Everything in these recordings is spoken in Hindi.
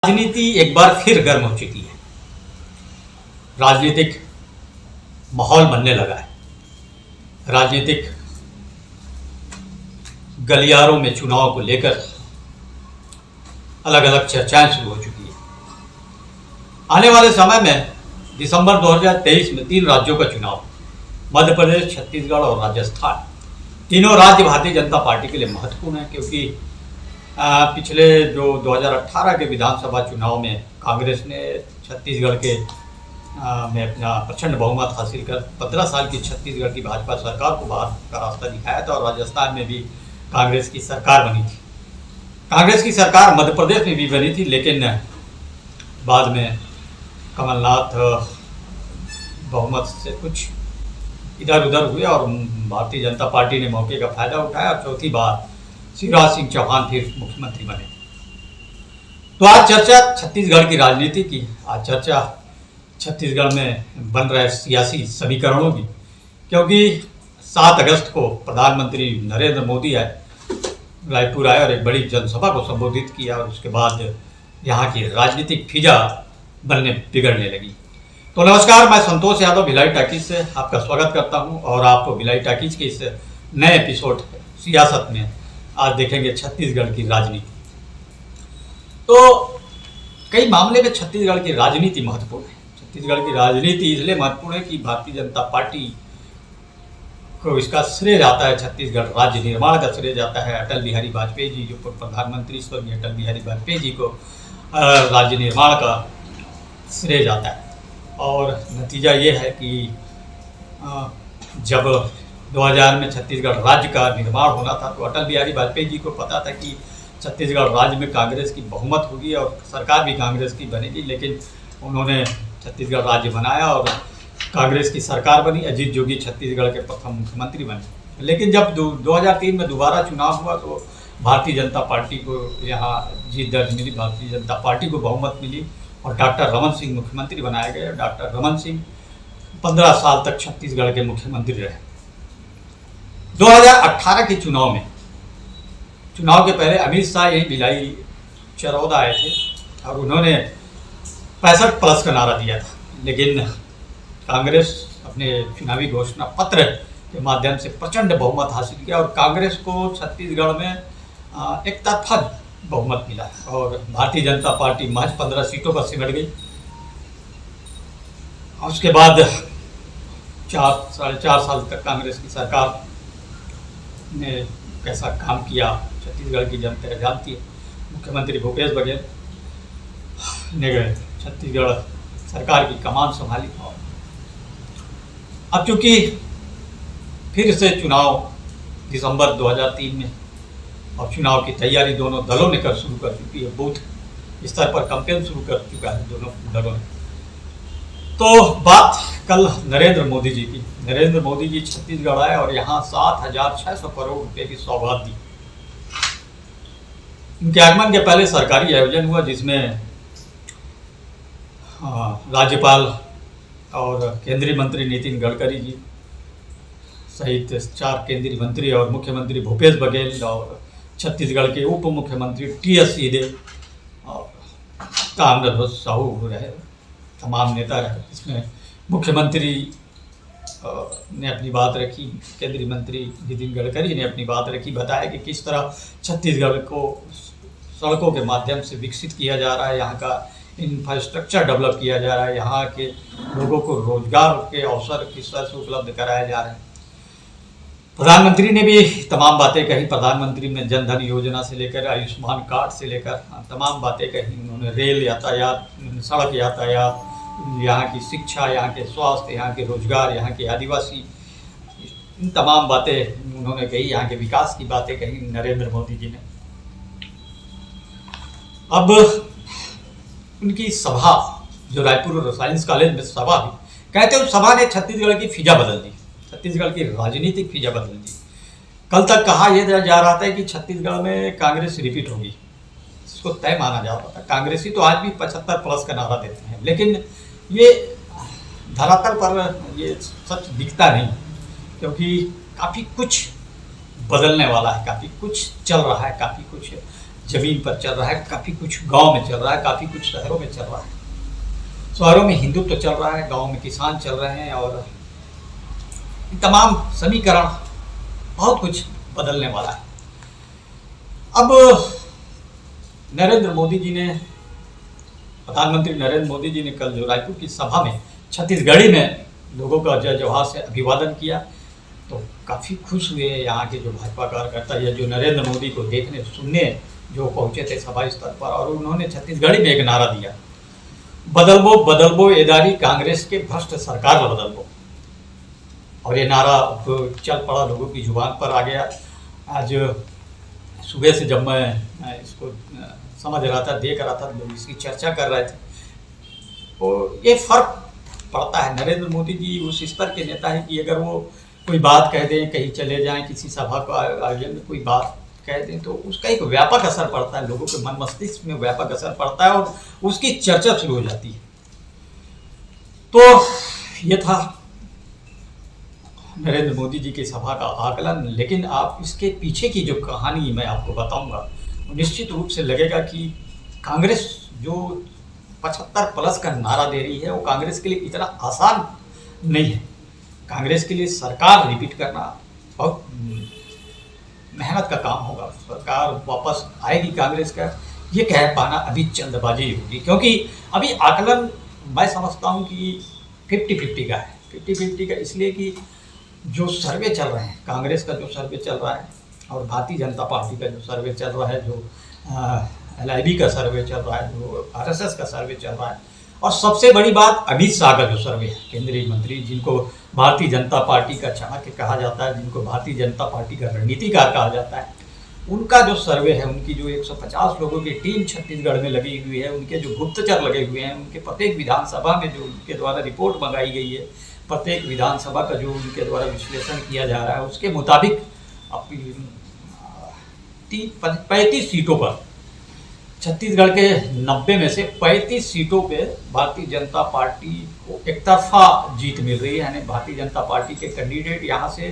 राजनीति एक बार फिर गर्म हो चुकी है। राजनीतिक माहौल बनने लगा है। राजनीतिक गलियारों में चुनाव को लेकर अलग अलग चर्चाएं शुरू हो चुकी है। आने वाले समय में दिसंबर 2023 में 3 राज्यों का चुनाव, मध्य प्रदेश, छत्तीसगढ़ और राजस्थान, तीनों राज्य भारतीय जनता पार्टी के लिए महत्वपूर्ण है, क्योंकि पिछले जो 2018 के विधानसभा चुनाव में कांग्रेस ने छत्तीसगढ़ के में अपना प्रचंड बहुमत हासिल कर 15 साल की छत्तीसगढ़ की भाजपा सरकार को बाहर का रास्ता दिखाया था, और राजस्थान में भी कांग्रेस की सरकार बनी थी। कांग्रेस की सरकार मध्य प्रदेश में भी बनी थी, लेकिन बाद में कमलनाथ बहुमत से कुछ इधर उधर हुए और भारतीय जनता पार्टी ने मौके का फायदा उठाया और चौथी बार शिवराज सिंह चौहान फिर मुख्यमंत्री बने। तो आज चर्चा छत्तीसगढ़ की राजनीति की, आज चर्चा छत्तीसगढ़ में बन रहे सियासी समीकरणों की, क्योंकि 7 अगस्त को प्रधानमंत्री नरेंद्र मोदी रायपुर आए और एक बड़ी जनसभा को संबोधित किया, और उसके बाद यहाँ की राजनीतिक फिजा बिगड़ने लगी। तो नमस्कार, मैं संतोष यादव भिलाई टाकीज से आपका स्वागत करता हूँ, और आपको भिलाई टाकीज के इस नए एपिसोड सियासत में आज देखेंगे छत्तीसगढ़ की राजनीति। तो कई मामले में छत्तीसगढ़ की राजनीति महत्वपूर्ण है। छत्तीसगढ़ की राजनीति इसलिए महत्वपूर्ण है कि भारतीय जनता पार्टी को इसका श्रेय जाता है, छत्तीसगढ़ राज्य निर्माण का श्रेय जाता है अटल बिहारी वाजपेयी जी, जो पूर्व प्रधानमंत्री स्वर्गीय अटल बिहारी वाजपेयी जी को राज्य निर्माण का श्रेय जाता है। और नतीजा ये है कि जब 2000 में छत्तीसगढ़ राज्य का निर्माण होना था, तो अटल बिहारी वाजपेयी जी को पता था कि छत्तीसगढ़ राज्य में कांग्रेस की बहुमत होगी और सरकार भी कांग्रेस की बनेगी, लेकिन उन्होंने छत्तीसगढ़ राज्य बनाया और कांग्रेस की सरकार बनी। अजीत जोगी छत्तीसगढ़ के प्रथम मुख्यमंत्री बने। लेकिन जब 2003 में दोबारा चुनाव हुआ, तो भारतीय जनता पार्टी को यहाँ जीत दर्ज मिली, भारतीय जनता पार्टी को बहुमत मिली और डॉक्टर रमन सिंह मुख्यमंत्री बनाए गए। डॉक्टर रमन सिंह 15 साल तक छत्तीसगढ़ के मुख्यमंत्री रहे। 2018 के चुनाव में, चुनाव के पहले अमित शाह यही भिलाई चरौदा आए थे और उन्होंने 65+ का नारा दिया था, लेकिन कांग्रेस अपने चुनावी घोषणा पत्र के माध्यम से प्रचंड बहुमत हासिल किया और कांग्रेस को छत्तीसगढ़ में एक तरफा बहुमत मिला और भारतीय जनता पार्टी महज 15 सीटों पर सिमट गई। और उसके बाद 4 साढ़े 4 साल तक कांग्रेस की सरकार ने कैसा काम किया छत्तीसगढ़ की जनता जानती है। मुख्यमंत्री भूपेश बघेल ने छत्तीसगढ़ सरकार की कमान संभाली। और अब चूंकि फिर से चुनाव दिसंबर 2003 में और चुनाव की तैयारी दोनों दलों ने शुरू कर चुकी है, बूथ स्तर पर कैंपेन शुरू कर चुका है दोनों दलों ने। तो बात कल नरेंद्र मोदी जी की। नरेंद्र मोदी जी छत्तीसगढ़ आए और यहाँ 7,600 करोड़ रुपए की सौगात दी। उनके आगमन के पहले सरकारी आयोजन हुआ, जिसमें राज्यपाल और केंद्रीय मंत्री नितिन गडकरी जी सहित 4 केंद्रीय मंत्री और मुख्यमंत्री भूपेश बघेल और छत्तीसगढ़ के उप मुख्यमंत्री TS सिंहदेव और ताम्रध्वज साहू रहे, तमाम नेता रहे। इसमें मुख्यमंत्री ने अपनी बात रखी, केंद्रीय मंत्री नितिन गडकरी ने अपनी बात रखी, बताया कि किस तरह छत्तीसगढ़ को सड़कों के माध्यम से विकसित किया जा रहा है, यहाँ का इंफ्रास्ट्रक्चर डेवलप किया जा रहा है, यहाँ के लोगों को रोजगार के अवसर किस तरह से उपलब्ध कराए जा रहे हैं। प्रधानमंत्री ने भी तमाम बातें कही। प्रधानमंत्री ने जन धन योजना से लेकर आयुष्मान कार्ड से लेकर तमाम बातें कही। उन्होंने रेल यातायात, सड़क यातायात, यहाँ की शिक्षा, यहाँ के स्वास्थ्य, यहाँ के रोजगार, यहाँ के आदिवासी, इन तमाम बातें उन्होंने कही। यहाँ के विकास की बातें कही नरेंद्र मोदी जी ने। अब उनकी सभा जो रायपुर साइंस कॉलेज में सभा हुई, कहते उस सभा ने छत्तीसगढ़ की फिजा बदल दी, छत्तीसगढ़ की राजनीतिक फिजा बदल दी। कल तक कहा यह जा रहा था कि छत्तीसगढ़ में कांग्रेस रिपीट होगी, इसको तय माना जा रहा था। कांग्रेसी तो आज भी 75+ का नारा देते हैं, लेकिन ये धरातल पर ये सच दिखता नहीं, क्योंकि काफ़ी कुछ बदलने वाला है, काफ़ी कुछ चल रहा है, काफ़ी कुछ ज़मीन पर चल रहा है, काफ़ी कुछ गांव में चल रहा है, काफ़ी कुछ शहरों में चल रहा है। शहरों में हिंदुत्व चल रहा है, गांव में किसान चल रहे हैं, और तमाम समीकरण, बहुत कुछ बदलने वाला है। अब प्रधानमंत्री नरेंद्र मोदी जी ने कल जो रायपुर की सभा में छत्तीसगढ़ी में लोगों का जय जवाहर से अभिवादन किया, तो काफ़ी खुश हुए यहाँ के जो भाजपा कार्यकर्ता या जो नरेंद्र मोदी को देखने सुनने जो पहुँचे थे सभा स्थल पर, और उन्होंने छत्तीसगढ़ी में एक नारा दिया, बदलबो बदलबो एदारी कांग्रेस के भ्रष्ट सरकार बदलबो। और ये नारा तो चल पड़ा, लोगों की जुबान पर आ गया। आज सुबह से जब मैं इसको समझ रहा था, देख रहा था, लोग इसकी चर्चा कर रहे थे, तो ये फर्क पड़ता है। नरेंद्र मोदी जी उस स्तर के नेता है कि अगर वो कोई बात कह दें, कहीं चले जाएं, किसी सभा को आयोजन में कोई बात कह दें, तो उसका एक व्यापक असर पड़ता है, लोगों के मन मस्तिष्क में व्यापक असर पड़ता है और उसकी चर्चा शुरू हो जाती है। तो ये था नरेंद्र मोदी जी की सभा का आकलन। लेकिन आप इसके पीछे की जो कहानी मैं आपको बताऊंगा, निश्चित रूप से लगेगा कि कांग्रेस जो 75 प्लस का नारा दे रही है, वो कांग्रेस के लिए इतना आसान नहीं है। कांग्रेस के लिए सरकार रिपीट करना बहुत मेहनत का काम होगा। सरकार वापस आएगी कांग्रेस का, ये कह पाना अभी जल्दबाजी होगी, क्योंकि अभी आकलन मैं समझता हूँ कि 50-50 का है। 50-50 का इसलिए कि जो सर्वे चल रहे हैं, कांग्रेस का जो सर्वे चल रहा है और भारतीय जनता पार्टी का जो सर्वे चल रहा है, जो LIB का सर्वे चल रहा है, जो RSS का सर्वे चल रहा है, और सबसे बड़ी बात अमित शाह का जो सर्वे है, केंद्रीय मंत्री जिनको भारतीय जनता पार्टी का चाणक्य कहा जाता है, जिनको भारतीय जनता पार्टी का रणनीतिकार कहा जाता है, उनका जो सर्वे है, उनकी जो 150 लोगों की टीम छत्तीसगढ़ में लगी हुई है, उनके जो गुप्तचर लगे हुए हैं, उनके प्रत्येक विधानसभा में जो उनके द्वारा रिपोर्ट मंगाई गई है, प्रत्येक विधानसभा का जो उनके द्वारा विश्लेषण किया जा रहा है, उसके मुताबिक 35 सीटों पर, छत्तीसगढ़ के 90 में से 35 सीटों पे भारतीय जनता पार्टी को एकतरफा जीत मिल रही है। यानी भारतीय जनता पार्टी के कैंडिडेट यहाँ से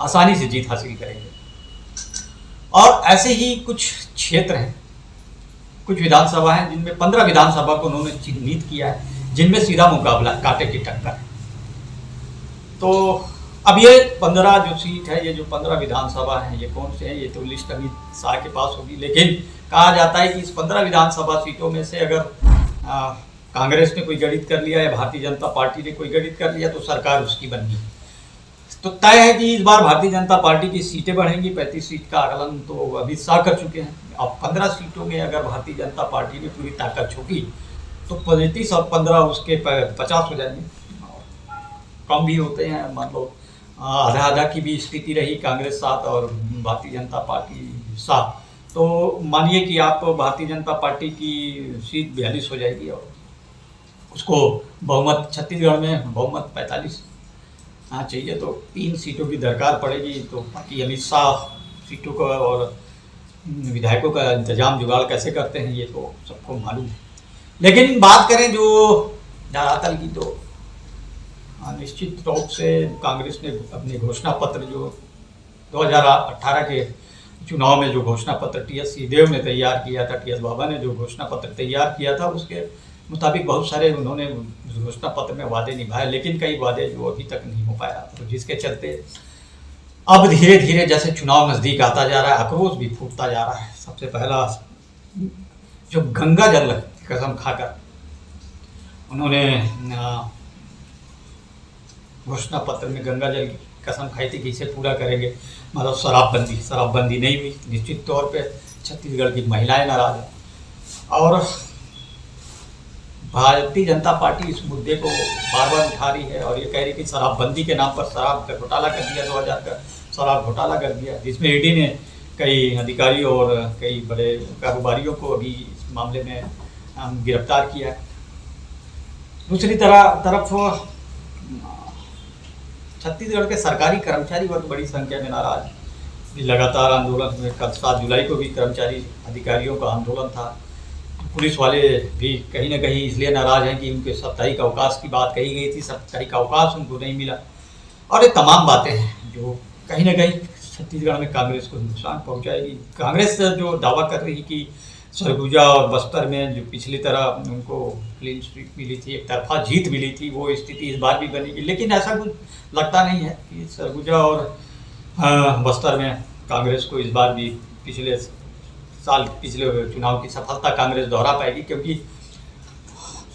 आसानी से जीत हासिल करेंगे। और ऐसे ही कुछ क्षेत्र हैं, कुछ विधानसभा हैं जिनमें 15 विधानसभा को उन्होंने चिन्हित किया है, जिनमें सीधा मुकाबला, कांटे की टक्कर है। तो अब ये 15 जो सीट है, ये जो 15 विधानसभा हैं, ये कौन से हैं, ये तो लिस्ट अमित शाह के पास होगी। लेकिन कहा जाता है कि इस 15 विधानसभा सीटों में से अगर कांग्रेस ने कोई गणित कर लिया या भारतीय जनता पार्टी ने कोई गणित कर लिया, तो सरकार उसकी बननी। तो तय है कि इस बार भारतीय जनता पार्टी की सीटें बढ़ेंगी। 35 सीट का आकलन तो अमित शाह कर चुके हैं। अब 15 सीटों में अगर भारतीय जनता पार्टी ने पूरी ताकत झोंकी, तो 35 और 15 उसके 50 हो जाएंगे। कम भी होते हैं, मान लो आधा आधा की भी स्थिति रही, कांग्रेस 7 और भारतीय जनता पार्टी 7, तो मानिए कि आप भारतीय जनता पार्टी की सीट 42 हो जाएगी और उसको बहुमत, छत्तीसगढ़ में बहुमत 45 चाहिए, तो 3 सीटों की दरकार पड़ेगी। तो बाकी अमित शाह सीटों का और विधायकों का इंतजाम जुगाड़ कैसे करते हैं, ये तो सबको मालूम है। लेकिन बात करें जो धरातल की, तो निश्चित रूप से कांग्रेस ने अपने घोषणा पत्र जो 2018 के चुनाव में जो घोषणा पत्र TS सिंहदेव ने तैयार किया था, TS बाबा ने जो घोषणा पत्र तैयार किया था, उसके मुताबिक बहुत सारे उन्होंने घोषणा पत्र में वादे निभाए, लेकिन कई वादे जो अभी तक नहीं हो पाया, तो जिसके चलते अब धीरे धीरे जैसे चुनाव नज़दीक आता जा रहा है, आक्रोश भी फूटता जा रहा है। सबसे पहला जो गंगा जल कसम खाकर उन्होंने घोषणा पत्र में गंगा जल की कसम खाई थी कि इसे पूरा करेंगे, मतलब शराबबंदी नहीं हुई। निश्चित तौर पे छत्तीसगढ़ की महिलाएं नाराज हैं और भारतीय जनता पार्टी इस मुद्दे को बार बार उठा रही है और ये कह रही है कि शराबबंदी के नाम पर शराब का घोटाला कर दिया, 2000 का शराब घोटाला कर दिया, जिसमें ED ने कई अधिकारियों और कई बड़े कारोबारियों को अभी इस मामले में गिरफ्तार किया है। दूसरी तरफ छत्तीसगढ़ के सरकारी कर्मचारी वर्ग बड़ी संख्या में नाराज। लगातार आंदोलन में कल 7 जुलाई को भी कर्मचारी अधिकारियों का आंदोलन था। पुलिस वाले भी कहीं ना कहीं इसलिए नाराज हैं कि उनके साप्ताहिक अवकाश की बात कही गई थी, साप्ताहिक अवकाश उनको नहीं मिला। और ये तमाम बातें हैं जो कहीं ना कहीं छत्तीसगढ़ में कांग्रेस को नुकसान पहुंचाएगी। कांग्रेस जो दावा कर रही कि सरगुजा और बस्तर में जो पिछली तरह उनको क्लीन स्वीप मिली थी, एक तरफा जीत मिली थी, वो स्थिति इस बार भी बनेगी, लेकिन ऐसा कुछ लगता नहीं है कि सरगुजा और बस्तर में कांग्रेस को इस बार भी पिछले चुनाव की सफलता कांग्रेस दोहरा पाएगी, क्योंकि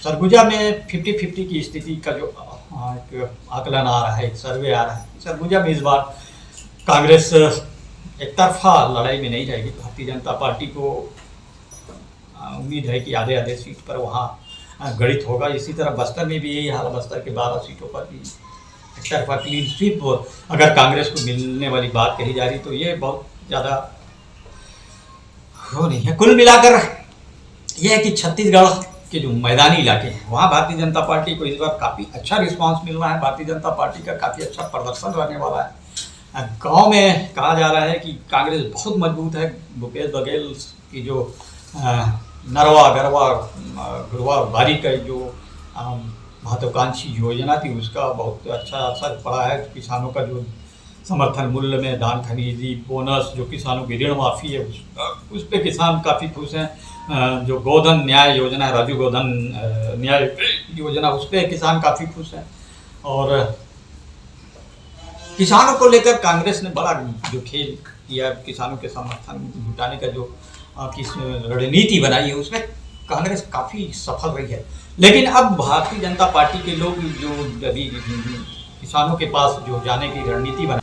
सरगुजा में 50-50 की स्थिति का जो आकलन आ रहा है, एक सर्वे आ रहा है, सरगुजा में इस बार कांग्रेस एक तरफा लड़ाई में नहीं रहेगी। भारतीय जनता पार्टी को उम्मीद है कि आधे आधे सीट पर वहाँ गणित होगा। इसी तरह बस्तर में भी यही हाल, बस्तर के 12 सीटों पर भी एक तरफा क्लीन स्वीप अगर कांग्रेस को मिलने वाली बात कही जा रही तो ये बहुत ज़्यादा वो नहीं है। कुल मिलाकर यह है कि छत्तीसगढ़ के जो मैदानी इलाके हैं वहाँ भारतीय जनता पार्टी को इस बार काफ़ी अच्छा रिस्पांस मिल रहा है। भारतीय जनता पार्टी का काफ़ी अच्छा प्रदर्शन रहने वाला है। गांव में कहा जा रहा है कि कांग्रेस बहुत मजबूत है। भूपेश बघेल की जो नरवा गरवा गुरवा बारी का जो महत्वाकांक्षी योजना थी उसका बहुत अच्छा असर पड़ा है। किसानों का जो समर्थन मूल्य में धान खरीदी, बोनस, जो किसानों की ऋण माफ़ी है उस पर किसान काफ़ी खुश हैं। जो गोधन न्याय योजना है, राजू गोधन न्याय योजना, उस पर किसान काफ़ी खुश हैं। और किसानों को लेकर कांग्रेस ने बड़ा जो खेल किया, किसानों के समर्थन जुटाने का जो रणनीति बनाई है उसमें कांग्रेस काफ़ी सफल रही है। लेकिन अब भारतीय जनता पार्टी के लोग जो अभी किसानों के पास जो जाने की रणनीति बना,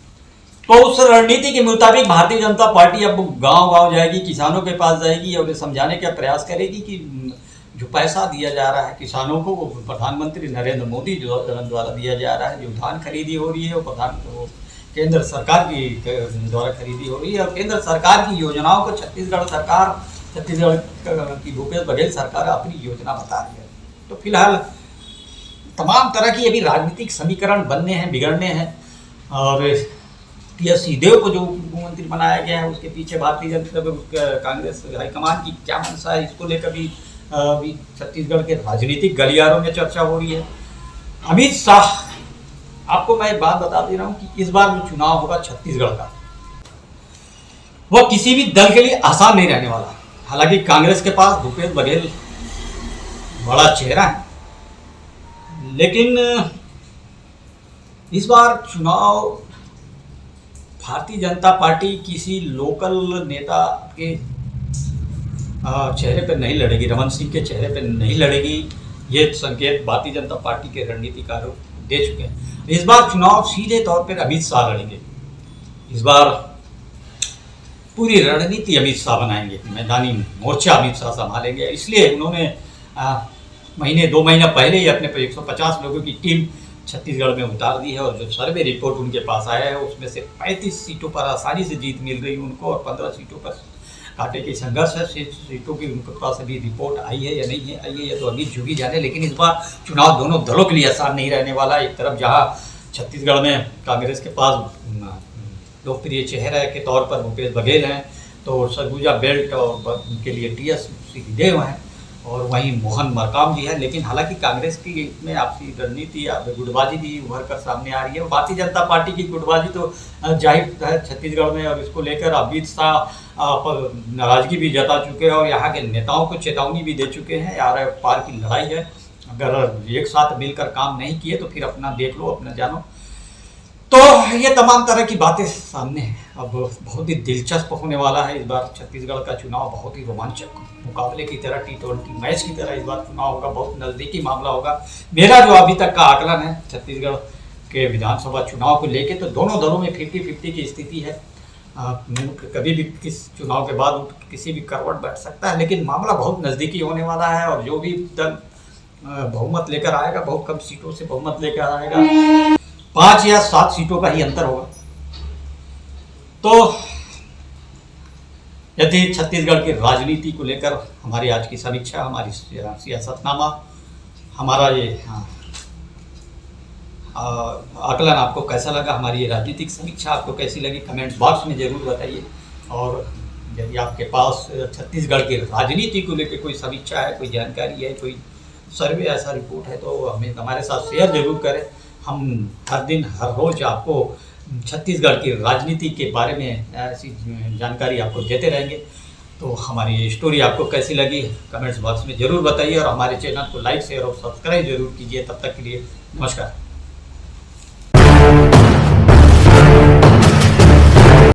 तो उस रणनीति के मुताबिक भारतीय जनता पार्टी अब गांव-गांव जाएगी, किसानों के पास जाएगी और समझाने का प्रयास करेगी कि जो पैसा दिया जा रहा है किसानों को, वो प्रधानमंत्री नरेंद्र मोदी द्वारा दिया जा रहा है। जो धान खरीदी हो रही है वो केंद्र सरकार की द्वारा खरीदी हो रही है। और केंद्र सरकार की योजनाओं को छत्तीसगढ़ की भूपेश बघेल सरकार अपनी योजना बता रही है। तो फिलहाल तमाम तरह की अभी राजनीतिक समीकरण बनने हैं, बिगड़ने हैं। और टी.एस. सिंहदेव को जो मुख्यमंत्री बनाया गया है उसके पीछे भारतीय जनता कांग्रेस हाईकमान की क्या मंशा है, इसको लेकर भी अभी छत्तीसगढ़ के राजनीतिक गलियारों में चर्चा हो रही है। अमित शाह, आपको मैं एक बात बता दे रहा हूँ कि इस बार जो चुनाव होगा छत्तीसगढ़ का, वह किसी भी दल के लिए आसान नहीं रहने वाला। हालांकि कांग्रेस के पास भूपेश बघेल बड़ा चेहरा है, लेकिन इस बार चुनाव भारतीय जनता पार्टी किसी लोकल नेता के चेहरे पर नहीं लड़ेगी, रमन सिंह के चेहरे पर नहीं लड़ेगी। ये संकेत भारतीय जनता पार्टी के रणनीतिकार दे चुके हैं। इस बार चुनाव सीधे तौर पर अमित शाह लड़ेंगे। इस बार पूरी रणनीति अमित शाह बनाएंगे, मैदानी मोर्चा अमित शाह संभालेंगे। इसलिए उन्होंने महीने 2 महीना पहले ही अपने 150 लोगों की टीम छत्तीसगढ़ में उतार दी है। और जो सर्वे रिपोर्ट उनके पास आया है उसमें से 35 सीटों पर आसानी से जीत मिल रही है उनको, और 15 सीटों पर कांटे की संघर्ष है। सीटों की उनके पास अभी रिपोर्ट आई है या नहीं है, आई है या तो अभी झुकी जाने। लेकिन इस बार चुनाव दोनों दलों के लिए आसान नहीं रहने वाला। एक तरफ जहाँ छत्तीसगढ़ में कांग्रेस के पास लोकप्रिय चेहरे के तौर पर भूपेश बघेल हैं, तो सरगुजा बेल्ट और उनके लिए टी.एस. सिंहदेव हैं, और वहीं मोहन मरकाम जी है। लेकिन हालांकि कांग्रेस की इसमें आपसी रणनीति या गुटबाजी भी उभर कर सामने आ रही है। भारतीय जनता पार्टी की गुटबाजी तो जाहिर है छत्तीसगढ़ में, और इसको लेकर अमित शाह पर नाराजगी भी जता चुके हैं और यहाँ के नेताओं को चेतावनी भी दे चुके हैं, यार पार की लड़ाई है, अगर एक साथ मिलकर काम नहीं किए तो फिर अपना देख लो, अपना जानो। तो ये तमाम तरह की बातें सामने हैं। अब बहुत ही दिलचस्प होने वाला है इस बार छत्तीसगढ़ का चुनाव। बहुत ही रोमांचक मुकाबले की तरह, T20 मैच की तरह इस बार चुनाव होगा। बहुत नज़दीकी मामला होगा। मेरा जो अभी तक का आकलन है छत्तीसगढ़ के विधानसभा चुनाव को लेके, तो दोनों दलों में 50-50 की स्थिति है। कभी भी किस चुनाव के बाद किसी भी करवट बैठ सकता है, लेकिन मामला बहुत नज़दीकी होने वाला है। और जो भी दल बहुमत लेकर आएगा, बहुत कम सीटों से बहुमत लेकर आएगा, 5 या 7 सीटों का ही अंतर होगा। तो यदि छत्तीसगढ़ की राजनीति को लेकर हमारी आज की समीक्षा, हमारी सियासतनामा, हमारा ये आकलन आपको कैसा लगा, हमारी ये राजनीतिक समीक्षा आपको कैसी लगी, कमेंट्स बॉक्स में ज़रूर बताइए। और यदि आपके पास छत्तीसगढ़ की राजनीति को लेकर कोई समीक्षा है, कोई जानकारी है, कोई सर्वे ऐसा रिपोर्ट है, तो हमें हमारे साथ शेयर जरूर करें। हम हर दिन हर रोज़ आपको छत्तीसगढ़ की राजनीति के बारे में ऐसी जानकारी आपको देते रहेंगे। तो हमारी स्टोरी आपको कैसी लगी कमेंट्स बॉक्स में ज़रूर बताइए और हमारे चैनल को लाइक शेयर और सब्सक्राइब जरूर कीजिए। तब तक के लिए नमस्कार।